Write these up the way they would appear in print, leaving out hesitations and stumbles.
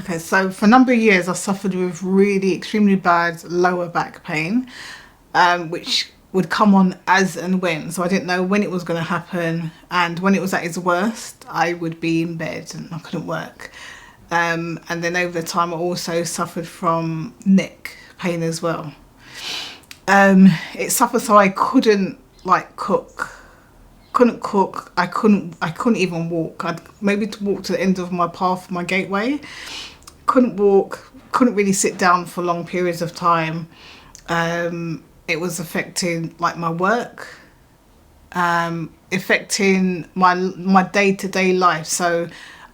Okay, so for a number of years I suffered with really extremely bad lower back pain, which would come on as and when. So I didn't know when it was going to happen, and when it was at its worst, I would be in bed and I couldn't work. And then over the time I also suffered from neck pain as well. It suffered so I couldn't like couldn't cook, I couldn't even walk. I'd maybe to walk to the end of my path, my gateway. Couldn't walk, couldn't really sit down for long periods of time. It was affecting like my work, affecting my day-to-day life. So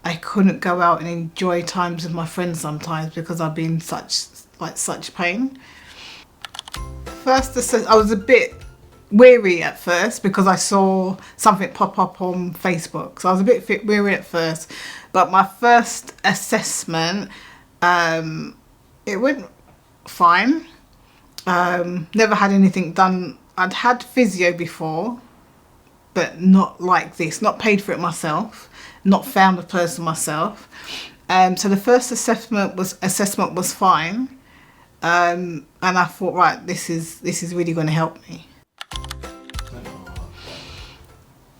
I couldn't go out and enjoy times with my friends sometimes because I've been such pain. First, I was a bit weary at first because I saw something pop up on Facebook. So I was a bit weary at first, but my first assessment, it went fine. Never had anything done. I'd had physio before, but not like this, not paid for it myself, not found a person myself. So the first assessment was fine. And I thought, right, this is really going to help me.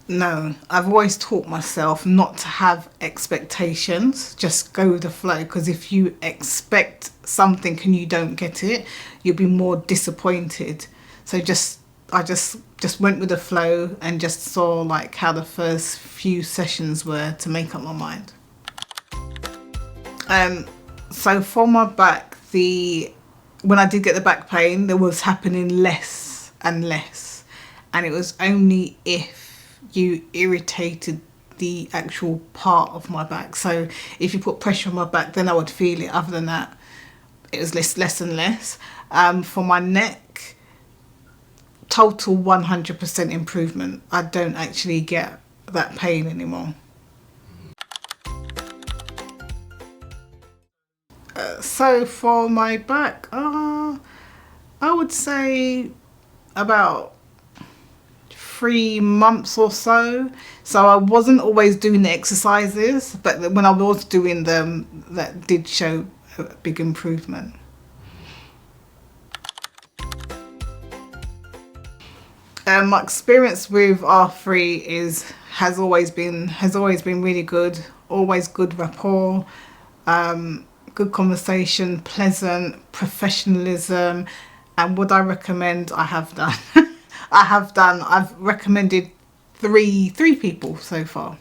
No, I've always taught myself not to have expectations, just go with the flow, because if you expect something and you don't get it, you'll be more disappointed. So I just went with the flow and just saw like how the first few sessions were to make up my mind. So for my back, when I did get the back pain, there was happening less and less, and it was only if you irritated the actual part of my back. So if you put pressure on my back, then I would feel it. Other than that, it was less and less. For my neck, total 100% improvement. I don't actually get that pain anymore. So for my back, I would say about 3 months or so. So I wasn't always doing the exercises, but when I was doing them, that did show a big improvement. My experience with R3 has always been really good. Always good rapport, good conversation, pleasant, professionalism, and would I recommend? I have done. I have done. I've recommended three people so far.